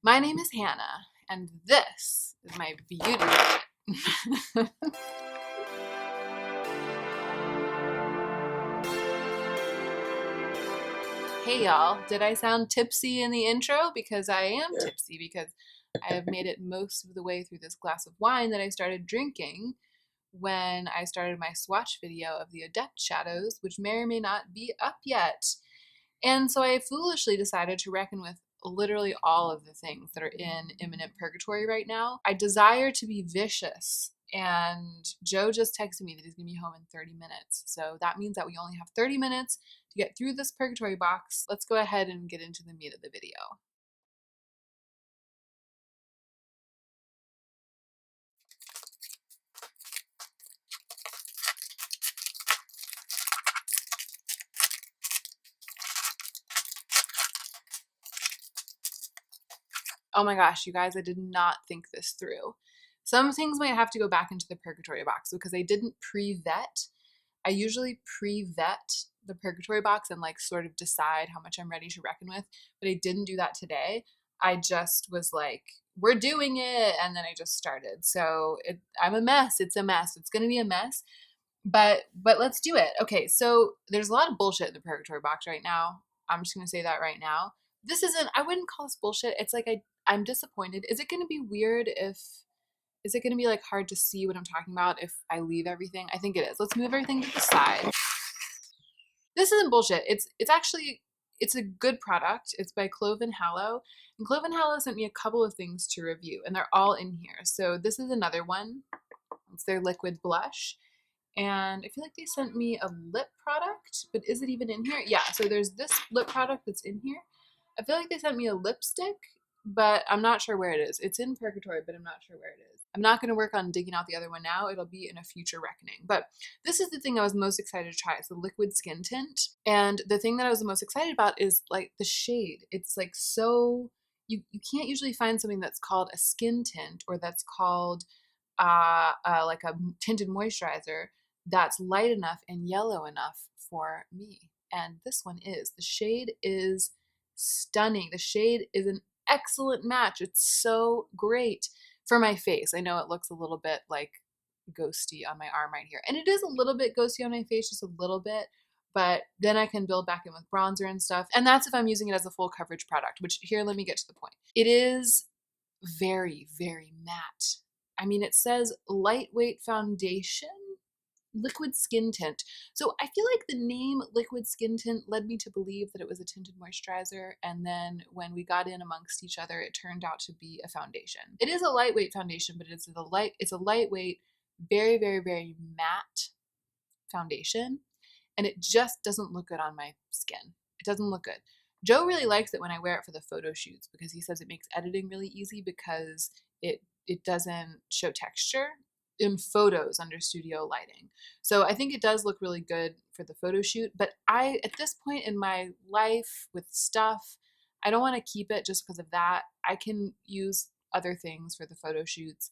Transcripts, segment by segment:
My name is Hannah, and this is my beauty budget. Hey y'all, did I sound tipsy in the intro? Because I am tipsy, because I have made it most of the way through this glass of wine that I started drinking when I started my swatch video of the Adept shadows, which may or may not be up yet. And so I foolishly decided to reckon with literally all of the things that are in imminent purgatory right now. I desire to be vicious, and Joe just texted me that he's going to be home in 30 minutes. So that means that we only have 30 minutes to get through this purgatory box. Let's go ahead and get into the meat of the video. Oh my gosh, you guys, I did not think this through. Some things might have to go back into the purgatory box because I didn't pre-vet. I usually pre-vet the purgatory box and like sort of decide how much I'm ready to reckon with, but I didn't do that today. I just was like, we're doing it, and then I just started. So I'm a mess. It's a mess. It's gonna be a mess, but let's do it. Okay, so there's a lot of bullshit in the purgatory box right now. I'm just gonna say that right now. This isn't, I wouldn't call this bullshit. It's like I'm disappointed. Is it gonna be weird if, is it gonna be like hard to see what I'm talking about if I leave everything? I think it is. Let's move everything to the side. This isn't bullshit. It's actually, it's a good product. It's by Clove and Hallow. And Clove and Hallow sent me a couple of things to review, and they're all in here. So this is another one. It's their liquid blush. And I feel like they sent me a lip product, but is it even in here? Yeah, so there's this lip product that's in here. I feel like they sent me a lipstick, but I'm not sure where it is. It's in Purgatory, but I'm not sure where it is. I'm not going to work on digging out the other one now. It'll be in a future reckoning. But this is the thing I was most excited to try. It's the liquid skin tint. And the thing that I was the most excited about is like the shade. It's like so, you can't usually find something that's called a skin tint or that's called like a tinted moisturizer that's light enough and yellow enough for me. And this one is. The shade is stunning. The shade is an excellent match. It's so great for my face. I know it looks a little bit like ghosty on my arm right here. And it is a little bit ghosty on my face, just a little bit. But then I can build back in with bronzer and stuff. And that's if I'm using it as a full coverage product, which here, let me get to the point. It is very, very matte. I mean, it says lightweight foundation, liquid skin tint. So I feel like the name liquid skin tint led me to believe that it was a tinted moisturizer, and then when we got in amongst each other, it turned out to be a foundation. It is a lightweight foundation, but it's a lightweight, very, very, very matte foundation, and it just doesn't look good on my skin. It doesn't look good. Joe really likes it when I wear it for the photo shoots because he says it makes editing really easy because it doesn't show texture in photos under studio lighting. So I think it does look really good for the photo shoot, but at this point in my life with stuff, I don't want to keep it just because of that. I can use other things for the photo shoots.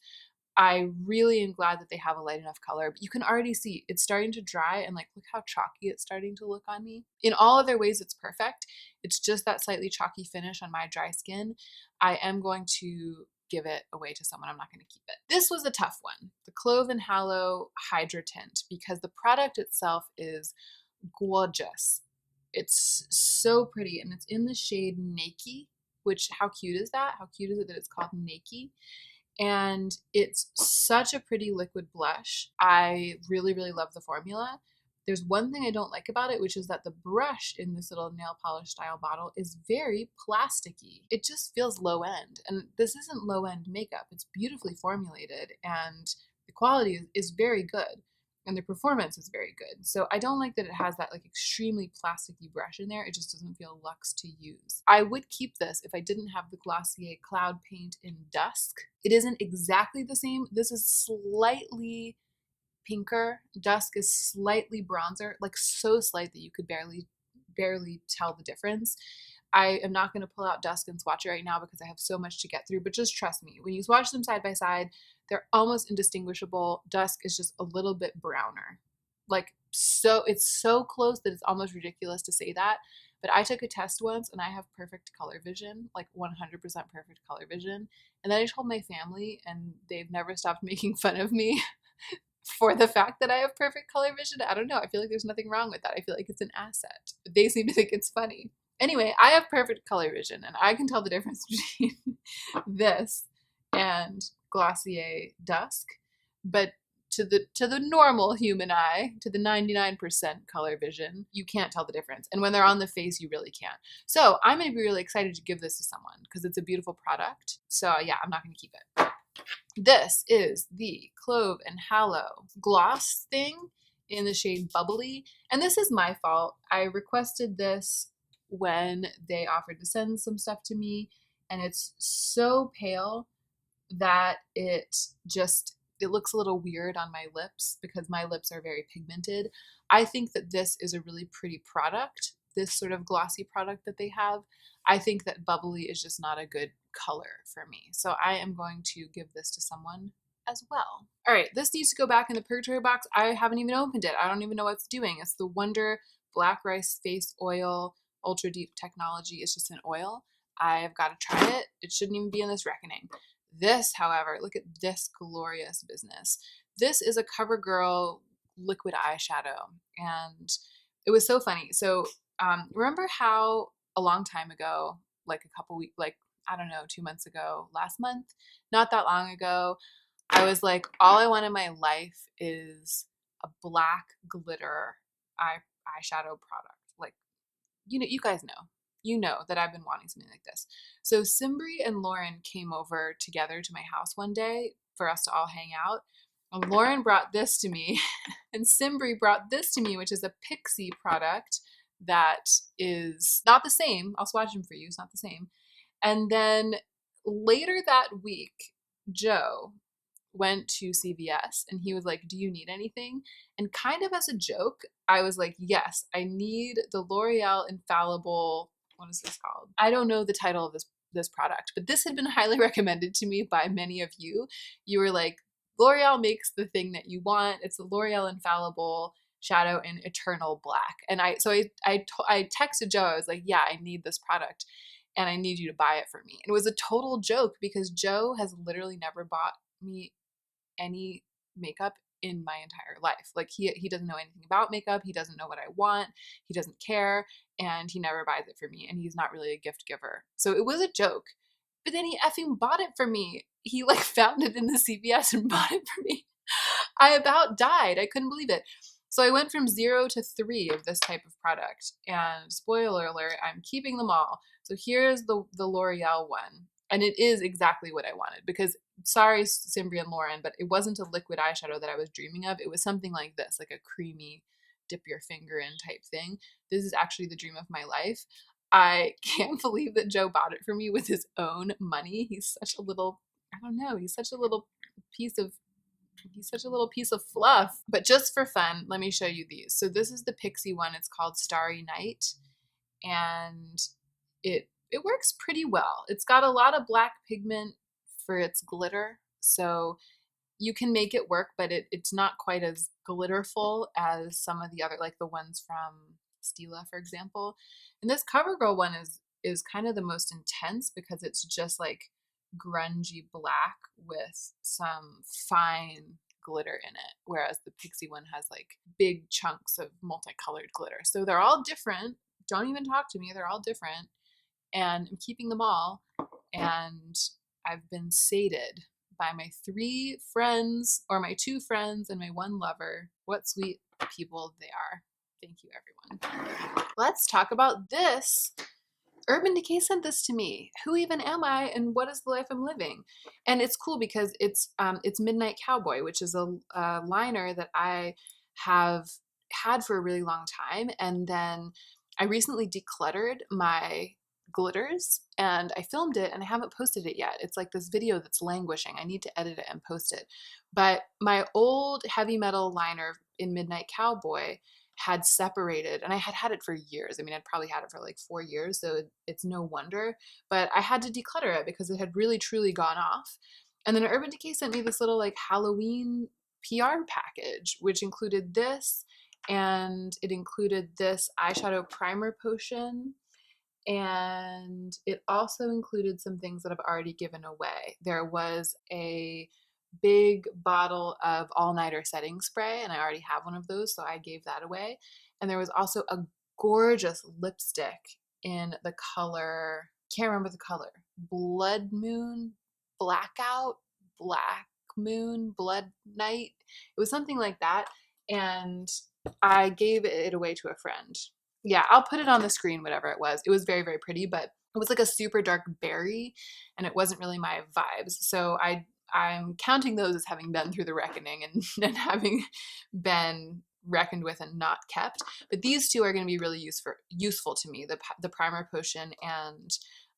I really am glad that they have a light enough color, but you can already see it's starting to dry, and like, look how chalky it's starting to look on me. In all other ways, it's perfect. It's just that slightly chalky finish on my dry skin. I am going to give it away to someone. I'm not going to keep it. This was a tough one, the Clove and Hallow Hydra Tint, because the product itself is gorgeous. It's so pretty, and it's in the shade Naked, which, how cute is that? How cute is it that it's called Naked? And it's such a pretty liquid blush. I really, really love the formula. There's one thing I don't like about it, which is that the brush in this little nail polish style bottle is very plasticky. It just feels low end. And this isn't low end makeup. It's beautifully formulated, and the quality is very good. And the performance is very good. So I don't like that it has that like extremely plasticky brush in there. It just doesn't feel luxe to use. I would keep this if I didn't have the Glossier Cloud Paint in Dusk. It isn't exactly the same. This is slightly pinker. Dusk is slightly bronzer, like so slight that you could barely tell the difference. I am not going to pull out Dusk and swatch it right now because I have so much to get through, but just trust me, when you swatch them side by side, they're almost indistinguishable. Dusk is just a little bit browner, Like, so it's so close that it's almost ridiculous to say that. But I took a test once and I have perfect color vision, like 100% perfect color vision. And then I told my family, and they've never stopped making fun of me for the fact that I have perfect color vision. I don't know. I feel like there's nothing wrong with that. I feel like it's an asset. But they seem to think it's funny. Anyway, I have perfect color vision and I can tell the difference between this and Glossier Dusk. But to the normal human eye, to the 99% color vision, you can't tell the difference. And when they're on the face, you really can't. So I'm going to be really excited to give this to someone because it's a beautiful product. So yeah, I'm not going to keep it. This is the Clove and Hallow gloss thing in the shade Bubbly. And this is my fault. I requested this when they offered to send some stuff to me, and it's so pale that it looks a little weird on my lips because my lips are very pigmented. I think that this is a really pretty product, this sort of glossy product that they have. I think that Bubbly is just not a good color for me. So I am going to give this to someone as well. All right, this needs to go back in the Purgatory box. I haven't even opened it. I don't even know what it's doing. It's the Wonder Black Rice Face Oil Ultra Deep Technology. It's just an oil. I've got to try it. It shouldn't even be in this reckoning. This, however, look at this glorious business. This is a CoverGirl liquid eyeshadow, and it was so funny. So remember how a long time ago, like a couple weeks, like, I don't know, 2 months ago, last month, not that long ago, I was like, all I want in my life is a black glitter eyeshadow product. Like, you guys know. You know that I've been wanting something like this. So Simbri and Lauren came over together to my house one day for us to all hang out. And Lauren brought this to me and Simbri brought this to me, which is a TIPSY product that is not the same. I'll swatch them for you. It's not the same. And then later that week, Joe went to CVS and he was like, do you need anything? And kind of as a joke, I was like, yes, I need the L'Oreal Infallible. What is this called? I don't know the title of this product, but this had been highly recommended to me by many of you. You were like, L'Oreal makes the thing that you want. It's the L'Oreal Infallible Shadow in Eternal Black. And I texted Joe. I was like, yeah, I need this product and I need you to buy it for me. And it was a total joke because Joe has literally never bought me any makeup in my entire life. Like he doesn't know anything about makeup. He doesn't know what I want. He doesn't care. And he never buys it for me. And he's not really a gift giver. So it was a joke. But then he effing bought it for me. He like found it in the CVS and bought it for me. I about died. I couldn't believe it. So I went from 0 to 3 of this type of product. And spoiler alert, I'm keeping them all. So here's the L'Oreal one. And it is exactly what I wanted because, sorry, Simbri and Lauren, but it wasn't a liquid eyeshadow that I was dreaming of. It was something like this, like a creamy, dip your finger in type thing. This is actually the dream of my life. I can't believe that Joe bought it for me with his own money. He's such a little, I don't know, he's such a little piece of fluff. But just for fun, let me show you these. So this is the TIPSY one. It's called Starry Night. And it works pretty well. It's got a lot of black pigment for its glitter, so you can make it work, but it's not quite as glitterful as some of the other, like the ones from Stila, for example. And this CoverGirl one is kind of the most intense because it's just like grungy black with some fine glitter in it, whereas the TIPSY one has like big chunks of multicolored glitter. So they're all different. Don't even talk to me. They're all different. And I'm keeping them all. And I've been sated by my 3 friends, or my 2 friends and my 1 lover. What sweet people they are. Thank you, everyone. Let's talk about this. Urban Decay sent this to me. Who even am I and what is the life I'm living? And it's cool because it's Midnight Cowboy, which is a liner that I have had for a really long time. And then I recently decluttered my glitters and I filmed it and I haven't posted it yet. It's like this video that's languishing. I need to edit it and post it. But my old heavy metal liner in Midnight Cowboy had separated and I had it for years. I mean, I'd probably had it for like 4 years, so it's no wonder. But I had to declutter it because it had really truly gone off. And then Urban Decay sent me this little like Halloween PR package, which included this and it included this eyeshadow primer potion, and it also included some things that I've already given away. There was a big bottle of all-nighter setting spray, and I already have one of those, so I gave that away. And there was also a gorgeous lipstick in the color, can't remember the color, Blood Moon, Blackout, Black Moon, Blood Night. It was something like that, and I gave it away to a friend. Yeah, I'll put it on the screen, whatever it was. It was very, very pretty, but it was like a super dark berry, and it wasn't really my vibes. So I'm counting those as having been through the reckoning and having been reckoned with and not kept. But these two are going to be really useful to me, the primer potion and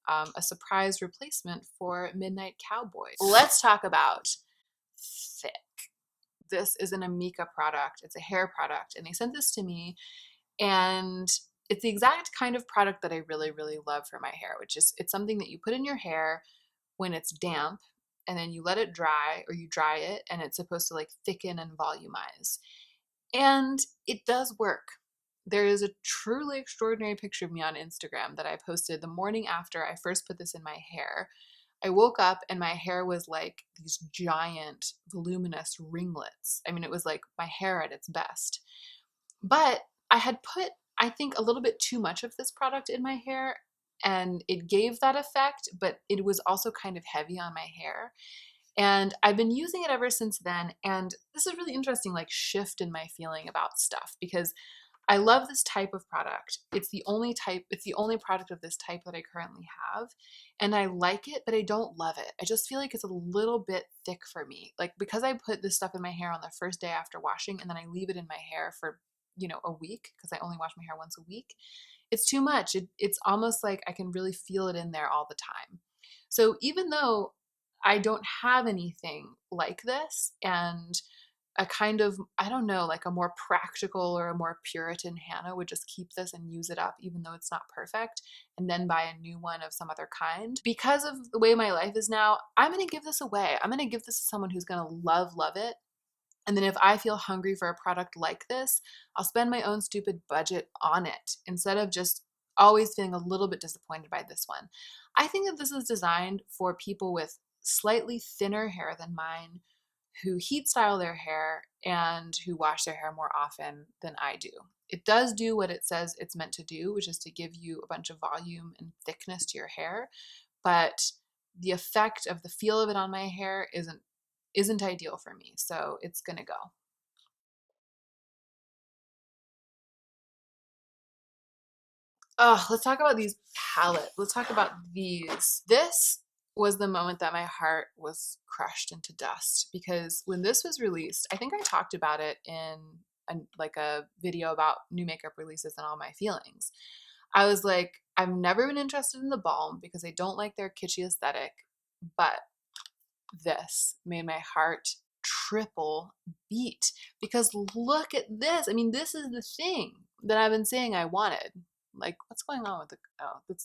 a surprise replacement for Midnight Cowboy. Let's talk about Thick. This is an Amika product. It's a hair product, and they sent this to me, and it's the exact kind of product that I really, really love for my hair, which is it's something that you put in your hair when it's damp, and then you let it dry, or you dry it, and it's supposed to like thicken and volumize. And it does work. There is a truly extraordinary picture of me on Instagram that I posted the morning after I first put this in my hair. I woke up and my hair was like these giant, voluminous ringlets. I mean, it was like my hair at its best. But I had put, I think, a little bit too much of this product in my hair, and it gave that effect, but it was also kind of heavy on my hair. And I've been using it ever since then, and this is a really interesting like shift in my feeling about stuff, because I love this type of product. It's the only product of this type that I currently have, and I like it, but I don't love it. I just feel like it's a little bit thick for me. Like, because I put this stuff in my hair on the first day after washing, and then I leave it in my hair for, a week, because I only wash my hair once a week, it's too much. It's almost like I can really feel it in there all the time. So even though I don't have anything like this, and a kind of, I don't know, like a more practical or a more Puritan Hannah would just keep this and use it up, even though it's not perfect, and then buy a new one of some other kind. Because of the way my life is now, I'm going to give this away. I'm going to give this to someone who's going to love it. And then if I feel hungry for a product like this, I'll spend my own stupid budget on it instead of just always feeling a little bit disappointed by this one. I think that this is designed for people with slightly thinner hair than mine, who heat style their hair and who wash their hair more often than I do. It does do what it says it's meant to do, which is to give you a bunch of volume and thickness to your hair, but the effect of the feel of it on my hair isn't ideal for me, so it's gonna go. Oh, let's talk about these palettes. Let's talk about these. This was the moment that my heart was crushed into dust, because when this was released, I think I talked about it in a video about new makeup releases and all my feelings. I was like, I've never been interested in the Balm because I don't like their kitschy aesthetic, but this made my heart triple beat, because look at this. I mean, this is the thing that I've been saying I wanted. Like, what's going on with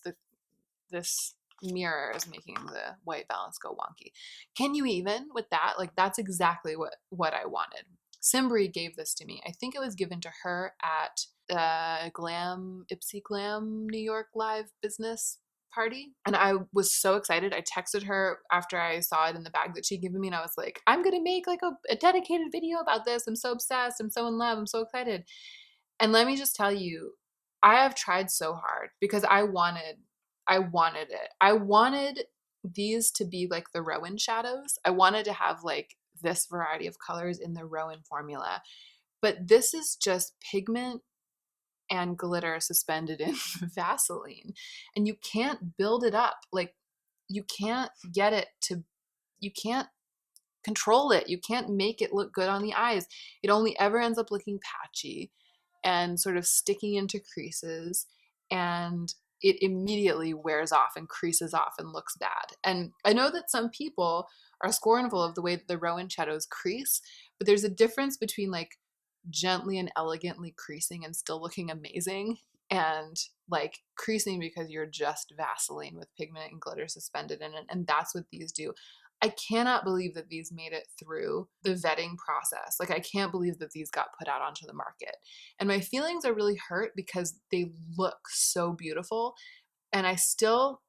this mirror is making the white balance go wonky. Can you even with that? Like, that's exactly what I wanted. Simbri gave this to me. I think it was given to her at TIPSY Glam New York live business party, and I was so excited. I texted her after I saw it in the bag that she'd given me, and I was like, I'm gonna make like a dedicated video about this. I'm so obsessed. I'm so in love. I'm so excited. And let me just tell you, I have tried so hard because I wanted it. I wanted these to be like the Rowan shadows. I wanted to have like this variety of colors in the Rowan formula. But this is just pigment and glitter suspended in Vaseline. And you can't build it up. Like, you can't you can't control it. You can't make it look good on the eyes. It only ever ends up looking patchy and sort of sticking into creases, and it immediately wears off and creases off and looks bad. And I know that some people are scornful of the way that the Rowan shadows crease, but there's a difference between like gently and elegantly creasing and still looking amazing, and like creasing because you're just Vaseline with pigment and glitter suspended in it. And that's what these do. I cannot believe that these made it through the vetting process. Like, I can't believe that these got put out onto the market. And my feelings are really hurt because they look so beautiful. And I still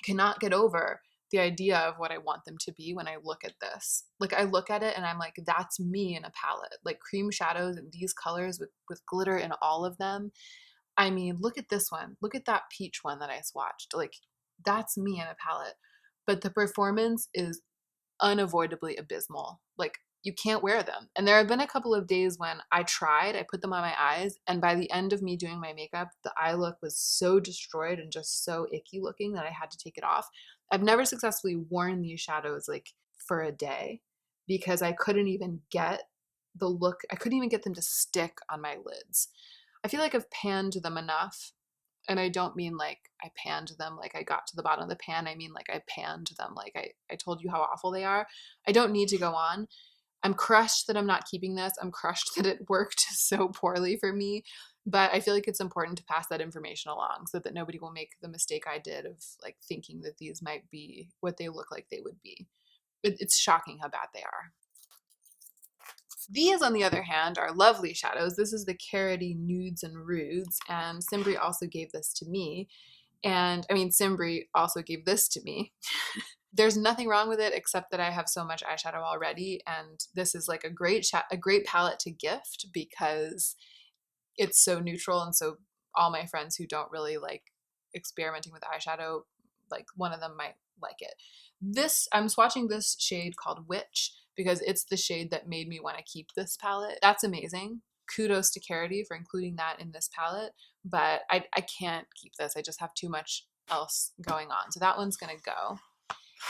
cannot get over the idea of what I want them to be when I look at this. Like, I look at it and I'm like, that's me in a palette. Like, cream shadows and these colors with glitter in all of them. I mean, look at this one. Look at that peach one that I swatched. Like, that's me in a palette. But the performance is unavoidably abysmal. Like, you can't wear them. And there have been a couple of days when I put them on my eyes, and by the end of me doing my makeup, the eye look was so destroyed and just so icky looking that I had to take it off. I've never successfully worn these shadows like for a day because I couldn't even get the look, I couldn't even get them to stick on my lids. I feel like I've panned them enough. And I don't mean like I panned them like I got to the bottom of the pan. I mean like I panned them like I told you how awful they are. I don't need to go on. I'm crushed that I'm not keeping this. I'm crushed that it worked so poorly for me. But I feel like it's important to pass that information along so that nobody will make the mistake I did of like thinking that these might be what they look like they would be. It's shocking how bad they are. These, on the other hand, are lovely shadows. This is the Carroty Nudes and Rudes, and Simbri also gave this to me. And I mean, Simbri also gave this to me. There's nothing wrong with it except that I have so much eyeshadow already, and this is like a great palette to gift because it's so neutral, and so all my friends who don't really like experimenting with eyeshadow, like one of them might like it. I'm swatching this shade called Witch because it's the shade that made me want to keep this palette. That's amazing. Kudos to Carroty for including that in this palette, but I can't keep this. I just have too much else going on. So that one's gonna go.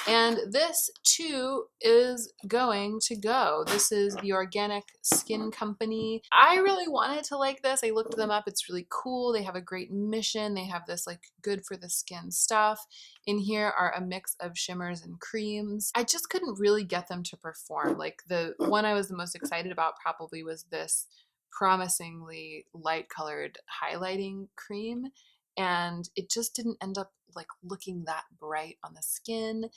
And this too is going to go. This is the Organic Skin Company. I really wanted to like this. I looked them up. It's really cool. They have a great mission. They have this like good for the skin stuff. In here are a mix of shimmers and creams. I just couldn't really get them to perform. Like, the one I was the most excited about probably was this promisingly light colored highlighting cream. And it just didn't end up like looking that bright on the skin.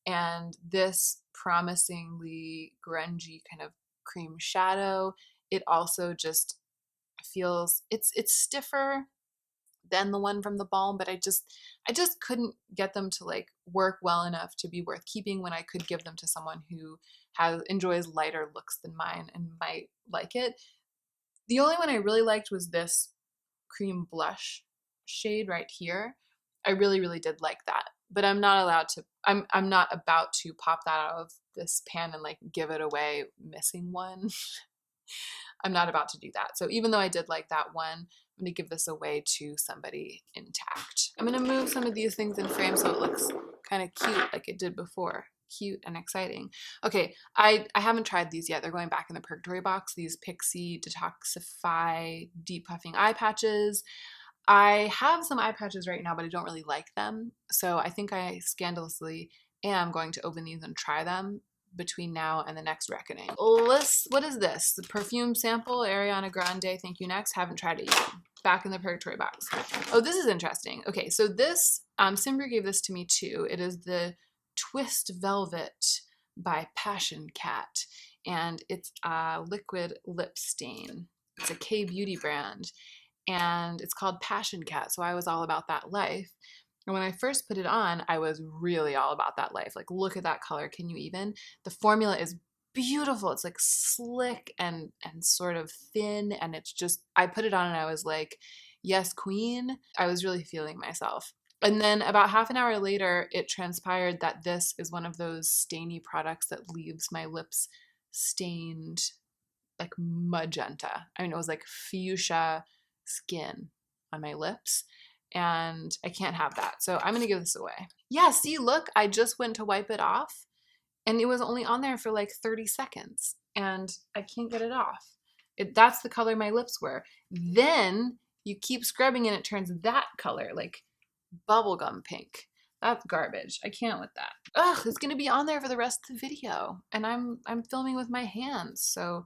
And this promisingly grungy kind of cream shadow, it also just feels, it's stiffer than the one from the Balm, but I just couldn't get them to like work well enough to be worth keeping when I could give them to someone who enjoys lighter looks than mine and might like it. The only one I really liked was this cream blush shade right here. I really, really did like that, but I'm not allowed to, I'm not about to pop that out of this pan and like give it away missing one. I'm not about to do that. So even though I did like that one, I'm gonna give this away to somebody intact. I'm gonna move some of these things in frame so it looks kind of cute like it did before. Cute and exciting. Okay, I haven't tried these yet. They're going back in the purgatory box. These TIPSY Detoxify Deep Puffing Eye Patches. I have some eye patches right now, but I don't really like them. So I think I scandalously am going to open these and try them between now and the next reckoning. What is this? The perfume sample, Ariana Grande, Thank You Next. Haven't tried it yet. Back in the purgatory box. Oh, this is interesting. Okay, so this, Simbri gave this to me too. It is the Twist Velvet by Passion Cat, and it's a liquid lip stain. It's a K-beauty brand, and it's called Passion Cat, so I was all about that life. And when I first put it on, I was really all about that life. Like, look at that color. Can you even? The formula is beautiful. It's like slick and sort of thin, and it's just, I put it on and I was like, yes, queen. I was really feeling myself. And then about half an hour later, it transpired that this is one of those stainy products that leaves my lips stained like magenta. I mean, it was like fuchsia skin on my lips, and I can't have that. So I'm gonna give this away. Yeah, see, look, I just went to wipe it off and it was only on there for like 30 seconds and I can't get it off. That's the color my lips were. Then you keep scrubbing and it turns that color, like bubblegum pink. That's garbage. I can't with that. Ugh, it's gonna be on there for the rest of the video, and I'm filming with my hands, so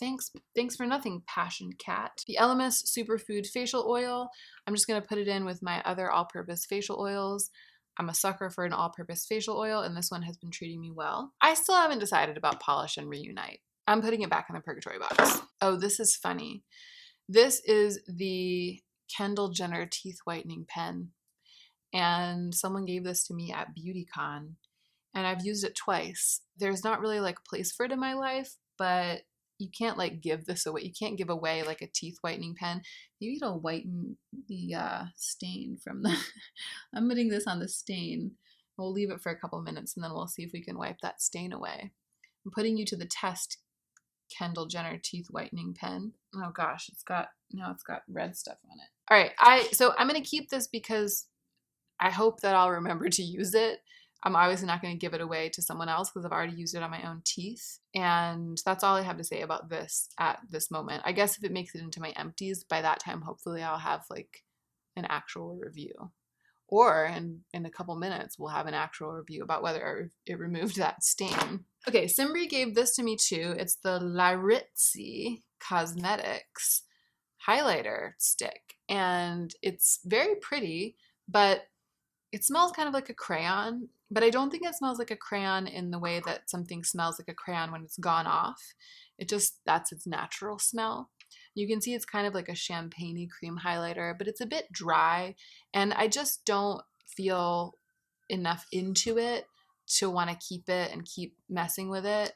thanks for nothing, Passion Cat. The Elemis Superfood Facial Oil. I'm just gonna put it in with my other all-purpose facial oils. I'm a sucker for an all-purpose facial oil, and this one has been treating me well. I still haven't decided about Polish and Reunite. I'm putting it back in the purgatory box. Oh, this is funny. This is the Kendall Jenner teeth whitening pen, and someone gave this to me at BeautyCon, and I've used it twice. There's not really like a place for it in my life, but you can't like give this away. You can't give away like a teeth whitening pen. Maybe it'll whiten the stain from the, I'm putting this on the stain. We'll leave it for a couple minutes and then we'll see if we can wipe that stain away. I'm putting you to the test, Kendall Jenner teeth whitening pen. Oh gosh, now it's got red stuff on it. All right, so I'm gonna keep this because I hope that I'll remember to use it. I'm obviously not going to give it away to someone else because I've already used it on my own teeth. And that's all I have to say about this at this moment. I guess if it makes it into my empties, by that time, hopefully I'll have like an actual review. Or in a couple minutes, we'll have an actual review about whether it removed that stain. Okay, Simbri gave this to me too. It's the Laritzi Cosmetics highlighter stick. And it's very pretty, but it smells kind of like a crayon, but I don't think it smells like a crayon in the way that something smells like a crayon when it's gone off. That's its natural smell. You can see it's kind of like a champagne-y cream highlighter, but it's a bit dry, and I just don't feel enough into it to want to keep it and keep messing with it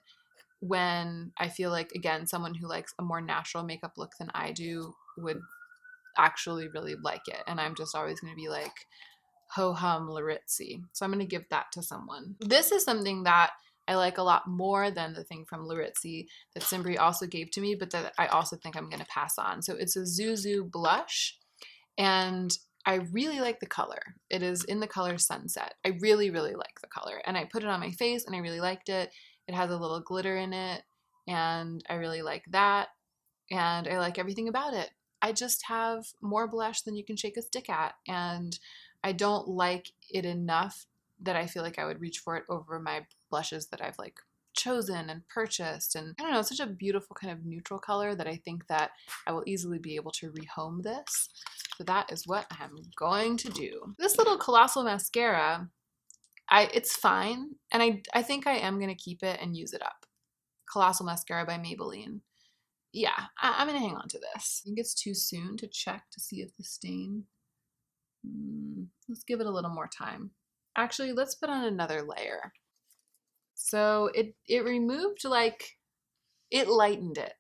when I feel like, again, someone who likes a more natural makeup look than I do would actually really like it. And I'm just always going to be like, ho-hum Laritzi. So I'm going to give that to someone. This is something that I like a lot more than the thing from Laritzi that Simbri also gave to me, but that I also think I'm going to pass on. So it's a Zuzu blush, and I really like the color. It is in the color Sunset. I really, really like the color. And I put it on my face and I really liked it. It has a little glitter in it, and I really like that. And I like everything about it. I just have more blush than you can shake a stick at, and I don't like it enough that I feel like I would reach for it over my blushes that I've like chosen and purchased. And I don't know, it's such a beautiful kind of neutral color that I think that I will easily be able to rehome this. So that is what I'm going to do. This little Colossal mascara, it's fine, and I think I am going to keep it and use it up. Colossal Mascara by Maybelline. Yeah, I'm going to hang on to this. I think it's too soon to check to see if the stain... Let's give it a little more time. Actually, let's put on another layer. So it removed, like, it lightened it.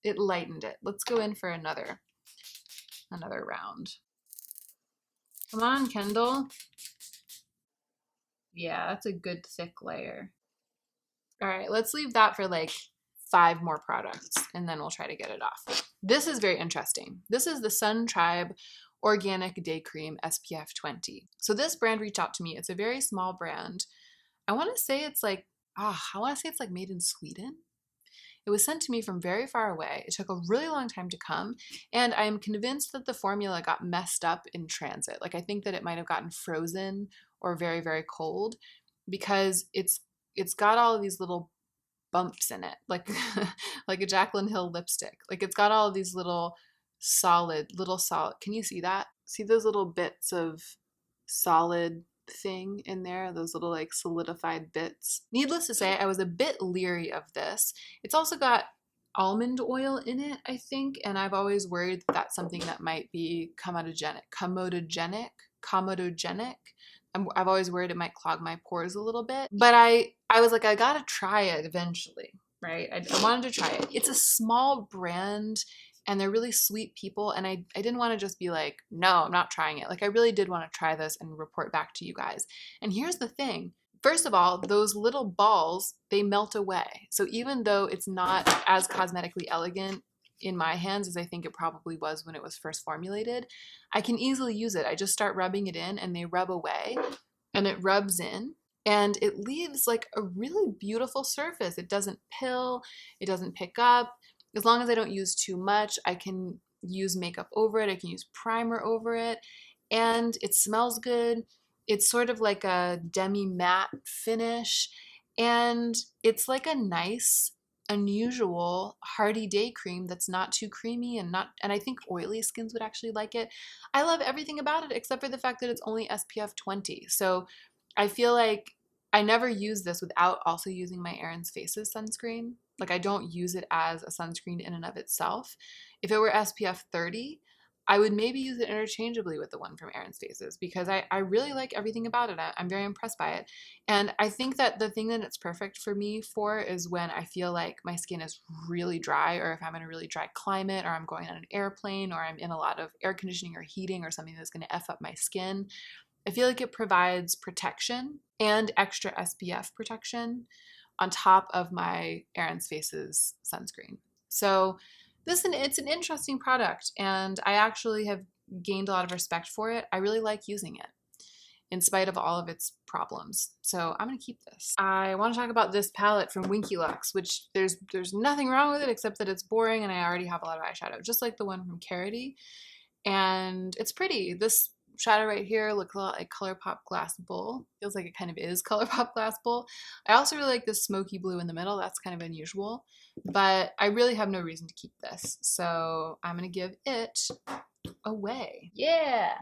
It lightened it. Let's go in for another round. Come on, Kendall. Yeah, that's a good thick layer. All right, let's leave that for like 5 more products and then we'll try to get it off. This is very interesting. This is the Sun Tribe Organic Day Cream SPF 20. So this brand reached out to me. It's a very small brand. I want to say it's like made in Sweden. It was sent to me from very far away. It took a really long time to come, and I'm convinced that the formula got messed up in transit. Like, I think that it might have gotten frozen or very, very cold, because it's got all of these little bumps in it, like like a Jaclyn Hill lipstick. Like, it's got all of these little solid. Can you see that? See those little bits of solid thing in there, those little like solidified bits. Needless to say, I was a bit leery of this. It's also got almond oil in it, I think, and I've always worried that that's something that might be comedogenic. I've always worried it might clog my pores a little bit, but I was like, I gotta try it eventually, right? I wanted to try it. It's a small brand, and they're really sweet people, and I didn't want to just be like, no, I'm not trying it. Like, I really did want to try this and report back to you guys. And here's the thing. First of all, those little balls, they melt away. So even though it's not as cosmetically elegant in my hands as I think it probably was when it was first formulated, I can easily use it. I just start rubbing it in and they rub away, and it rubs in. And it leaves like a really beautiful surface. It doesn't pill, it doesn't pick up. As long as I don't use too much, I can use makeup over it, I can use primer over it, and it smells good. It's sort of like a demi-matte finish, and it's like a nice unusual Hardy Day cream that's not too creamy and I think oily skins would actually like it. I love everything about it except for the fact that it's only SPF 20. So I feel like I never use this without also using my Erin's Faces sunscreen. Like I don't use it as a sunscreen in and of itself. If it were SPF 30, I would maybe use it interchangeably with the one from Erin's Faces because I really like everything about it. I'm very impressed by it. And I think that the thing that it's perfect for me for is when I feel like my skin is really dry, or if I'm in a really dry climate, or I'm going on an airplane, or I'm in a lot of air conditioning or heating or something that's going to F up my skin. I feel like it provides protection and extra SPF protection on top of my Erin's Faces sunscreen. So it's an interesting product, and I actually have gained a lot of respect for it. I really like using it in spite of all of its problems. So I'm gonna keep this. I want to talk about this palette from Winky Lux, which there's nothing wrong with it except that it's boring and I already have a lot of eyeshadow, just like the one from Carity. And it's pretty. This shadow right here looks a lot like ColourPop Glass Bowl. Feels like it kind of is ColourPop Glass Bowl. I also really like this smoky blue in the middle. That's kind of unusual, but I really have no reason to keep this. So I'm gonna give it away. Yeah.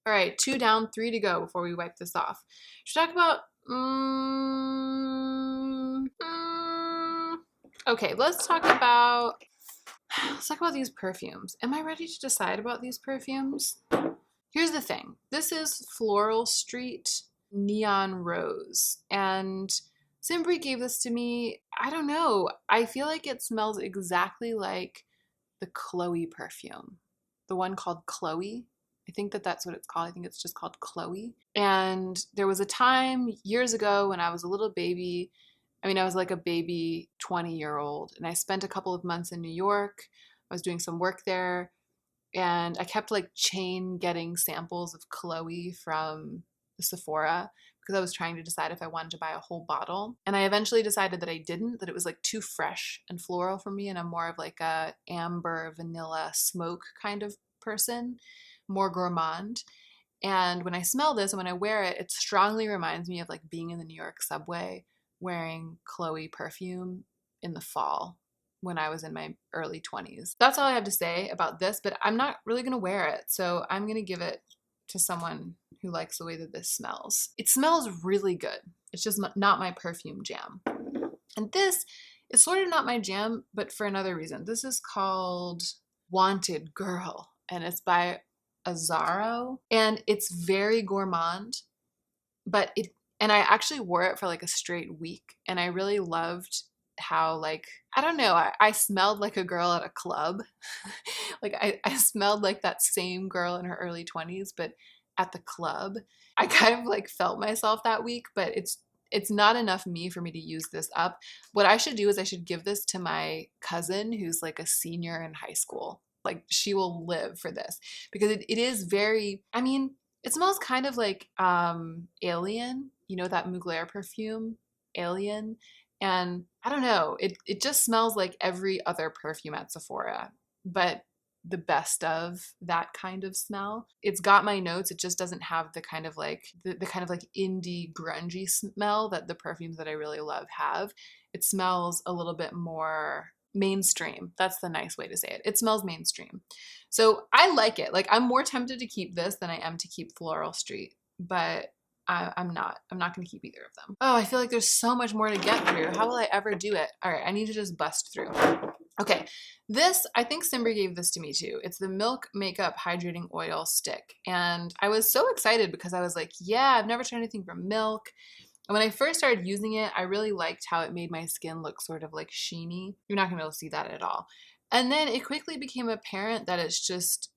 All right, 2 down, 3 to go before we wipe this off. Should we talk about okay, let's talk about these perfumes. Am I ready to decide about these perfumes? Here's the thing. This is Floral Street Neon Rose. And Simbri gave this to me. I don't know. I feel like it smells exactly like the Chloe perfume. The one called Chloe. I think that that's what it's called. I think it's just called Chloe. And there was a time years ago when I was a little baby. I mean, I was like a baby 20-year-old, and I spent a couple of months in New York. I was doing some work there, and I kept like chain getting samples of Chloe from the Sephora because I was trying to decide if I wanted to buy a whole bottle. And I eventually decided that I didn't, that it was like too fresh and floral for me, and I'm more of like a amber vanilla smoke kind of person, more gourmand. And when I smell this and when I wear it, it strongly reminds me of like being in the New York subway wearing Chloe perfume in the fall when I was in my early 20s. That's all I have to say about this, but I'm not really going to wear it. So I'm going to give it to someone who likes the way that this smells. It smells really good. It's just not my perfume jam. And this is sort of not my jam, but for another reason. This is called Wanted Girl, and it's by Azzaro, and it's very gourmand, but and I actually wore it for like a straight week, and I really loved how, like, I don't know, I smelled like a girl at a club. Like I smelled like that same girl in her early 20s, but at the club. I kind of like felt myself that week, but it's not enough me for me to use this up. What I should do is I should give this to my cousin who's like a senior in high school. Like she will live for this because it is very, I mean, it smells kind of like Alien, you know, that Mugler perfume, Alien. And I don't know, it just smells like every other perfume at Sephora, but the best of that kind of smell. It's got my notes. It just doesn't have the kind of like the kind of like indie grungy smell that the perfumes that I really love have. It smells a little bit more mainstream. That's the nice way to say it. It smells mainstream. So I like it. Like I'm more tempted to keep this than I am to keep Floral Street, but I'm not. I'm not going to keep either of them. Oh, I feel like there's so much more to get through. How will I ever do it? All right, I need to just bust through. Okay, this, I think Simber gave this to me too. It's the Milk Makeup Hydrating Oil Stick. And I was so excited because I was like, yeah, I've never tried anything from Milk. And when I first started using it, I really liked how it made my skin look sort of like sheeny. You're not gonna be able to see that at all. And then it quickly became apparent that it's just,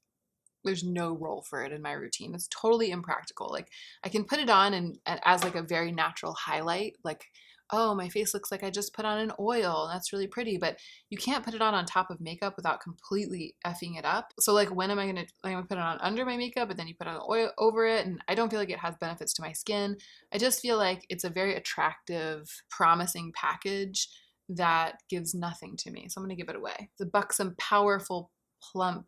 there's no role for it in my routine. It's totally impractical. Like I can put it on and as like a very natural highlight, like, oh, my face looks like I just put on an oil. That's really pretty, but you can't put it on top of makeup without completely effing it up. So like when am I gonna put it on under my makeup, but then you put on oil over it, and I don't feel like it has benefits to my skin. I just feel like it's a very attractive, promising package that gives nothing to me. So I'm gonna give it away. The buxom, powerful, plump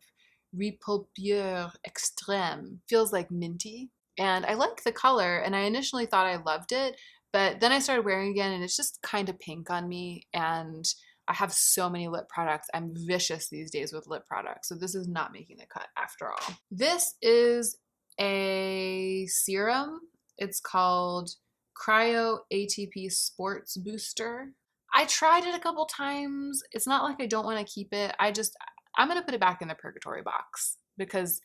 Repulpure Extreme feels like minty. And I like the color, and I initially thought I loved it, but then I started wearing it again and it's just kind of pink on me, and I have so many lip products. I'm vicious these days with lip products, so this is not making the cut after all. This is a serum. It's called Cryo ATP Sports Booster. I tried it a couple times. It's not like I don't want to keep it. I'm going to put it back in the purgatory box because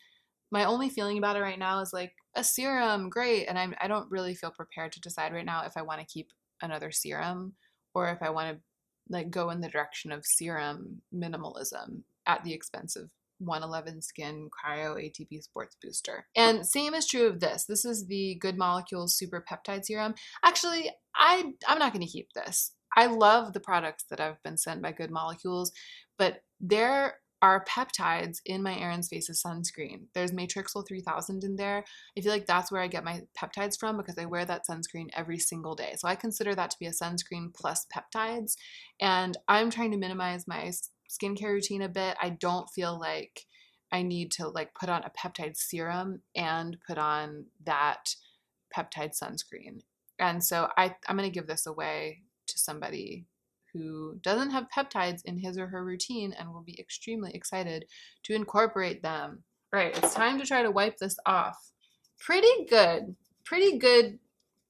my only feeling about it right now is like a serum, great. And I don't really feel prepared to decide right now if I want to keep another serum or if I want to like go in the direction of serum minimalism at the expense of 111 Skin Cryo ATP Sports Booster. And same is true of this. This is the Good Molecules Super Peptide Serum. Actually, I'm not going to keep this. I love the products that I've been sent by Good Molecules, but there are peptides in my Aaron's Faces sunscreen. There's Matrixyl 3000 in there. I feel like that's where I get my peptides from because I wear that sunscreen every single day. So I consider that to be a sunscreen plus peptides. And I'm trying to minimize my skincare routine a bit. I don't feel like I need to like put on a peptide serum and put on that peptide sunscreen. And so I'm going to give this away to somebody who doesn't have peptides in his or her routine and will be extremely excited to incorporate them. All right, it's time to try to wipe this off. Pretty good,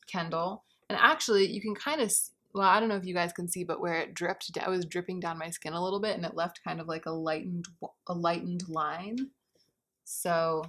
Kendall. And actually, you can kind of, well, I don't know if you guys can see, but where it dripped, I was dripping down my skin a little bit and it left kind of like a lightened line. So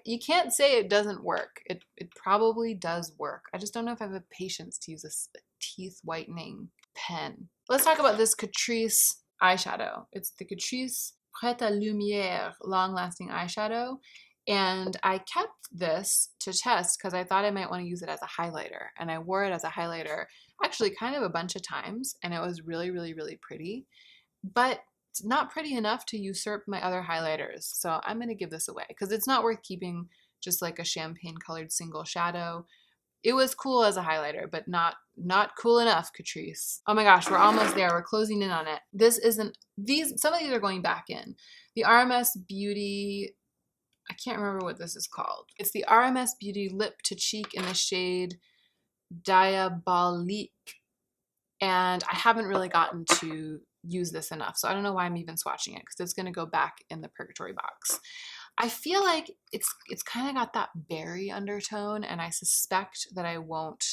you can't say it doesn't work. It probably does work. I just don't know if I have the patience to use a teeth whitening pen. Let's talk about this Catrice eyeshadow. It's the Catrice Prête à Lumière long-lasting eyeshadow. And I kept this to test because I thought I might want to use it as a highlighter. And I wore it as a highlighter actually kind of a bunch of times. And it was really, really, really pretty. But it's not pretty enough to usurp my other highlighters. So I'm going to give this away because it's not worth keeping just like a champagne colored single shadow. It was cool as a highlighter, but not cool enough, Catrice. Oh my gosh, we're almost there. We're closing in on it. Some of these are going back in. The RMS Beauty, I can't remember what this is called. It's the RMS Beauty Lip to Cheek in the shade Diabolique. And I haven't really gotten to use this enough, so I don't know why I'm even swatching it because it's going to go back in the purgatory box. I feel like it's kind of got that berry undertone, and I suspect that I won't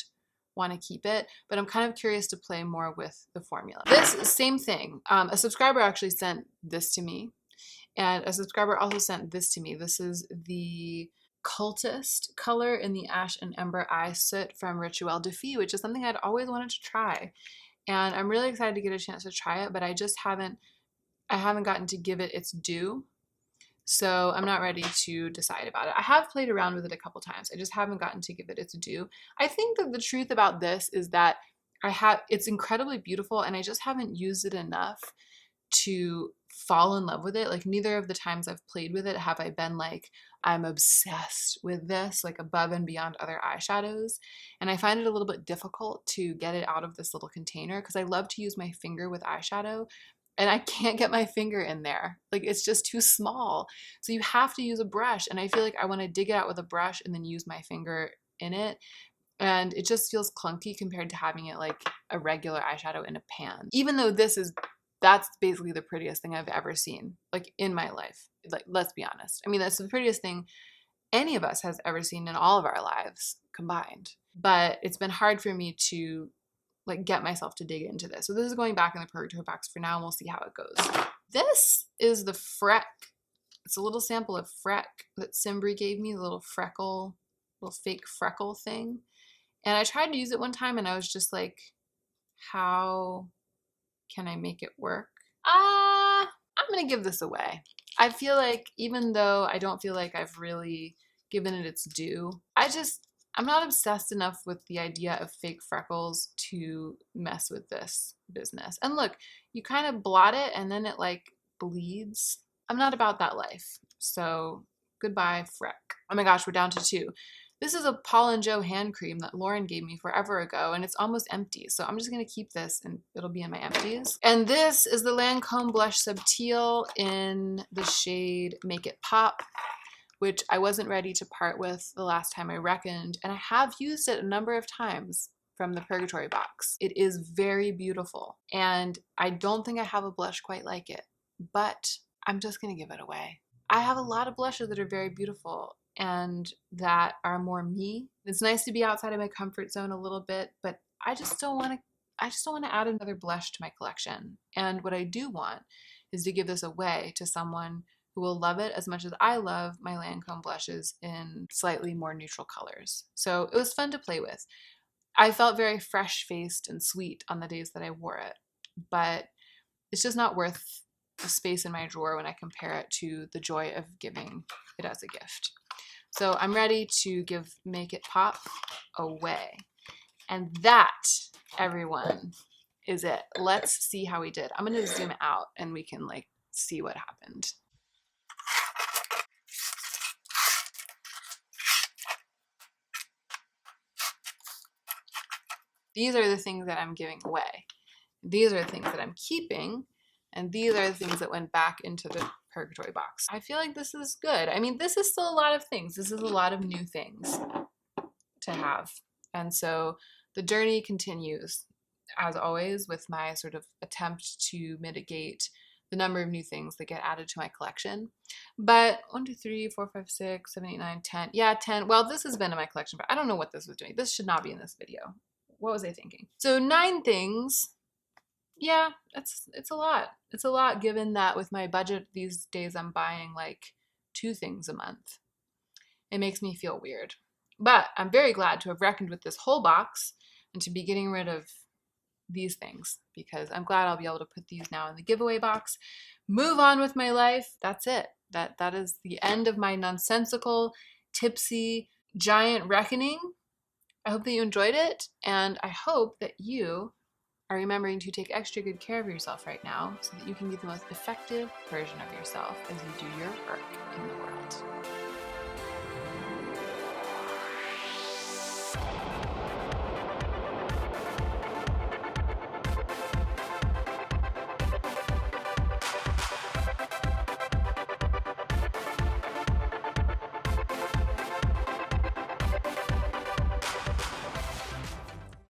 want to keep it, but I'm kind of curious to play more with the formula. This same thing. A subscriber actually sent this to me, and a subscriber also sent this to me. This is the Cultist color in the Ash and Ember Eye Soot from Rituel de Fille, which is something I'd always wanted to try. And I'm really excited to get a chance to try it, but I haven't gotten to give it its due. So I'm not ready to decide about it. I have played around with it a couple times. I just haven't gotten to give it its due. I think that the truth about this is that it's incredibly beautiful and I just haven't used it enough to fall in love with it. Like neither of the times I've played with it have I been like, I'm obsessed with this, like above and beyond other eyeshadows. And I find it a little bit difficult to get it out of this little container because I love to use my finger with eyeshadow and I can't get my finger in there. Like it's just too small. So you have to use a brush. And I feel like I want to dig it out with a brush and then use my finger in it. And it just feels clunky compared to having it like a regular eyeshadow in a pan. Even though that's basically the prettiest thing I've ever seen, like in my life. Like, let's be honest. I mean, that's the prettiest thing any of us has ever seen in all of our lives combined. But it's been hard for me to like get myself to dig into this. So this is going back in the purgatory box for now and we'll see how it goes. This is the Freck. It's a little sample of Freck that Simbri gave me, the little fake freckle thing. And I tried to use it one time and I was just like, how can I make it work? I'm gonna give this away. I feel like even though I don't feel like I've really given it its due, I'm not obsessed enough with the idea of fake freckles to mess with this business. And look, you kind of blot it and then it like bleeds. I'm not about that life. So goodbye, Freck. Oh my gosh, we're down to 2. This is a Paul & Joe hand cream that Lauren gave me forever ago, and it's almost empty. So I'm just going to keep this, and it'll be in my empties. And this is the Lancome Blush Subtil in the shade Make It Pop. which I wasn't ready to part with the last time I reckoned, and I have used it a number of times from the Purgatory box. It is very beautiful, and I don't think I have a blush quite like it, but I'm just gonna give it away. I have a lot of blushes that are very beautiful and that are more me. It's nice to be outside of my comfort zone a little bit, but I just don't want to add another blush to my collection. And what I do want is to give this away to someone who will love it as much as I love my Lancome blushes in slightly more neutral colors. So it was fun to play with. I felt very fresh-faced and sweet on the days that I wore it, but it's just not worth the space in my drawer when I compare it to the joy of giving it as a gift. So I'm ready to Make It Pop away. And that, everyone, is it. Let's see how we did. I'm going to zoom out and we can like see what happened. These are the things that I'm giving away. These are the things that I'm keeping. And these are the things that went back into the Purgatory box. I feel like this is good. I mean, this is still a lot of things. This is a lot of new things to have. And so the journey continues, as always, with my sort of attempt to mitigate the number of new things that get added to my collection. But 1, 2, 3, 4, 5, 6, 7, 8, 9, 10. Yeah, 10. Well, this has been in my collection, but I don't know what this was doing. This should not be in this video. What was I thinking? So 9 things. Yeah, it's a lot. It's a lot given that with my budget these days I'm buying like 2 things a month. It makes me feel weird. But I'm very glad to have reckoned with this whole box and to be getting rid of these things because I'm glad I'll be able to put these now in the giveaway box, move on with my life. That's it. That is the end of my nonsensical, tipsy, giant reckoning. I hope that you enjoyed it, and I hope that you are remembering to take extra good care of yourself right now so that you can be the most effective version of yourself as you do your work in the world.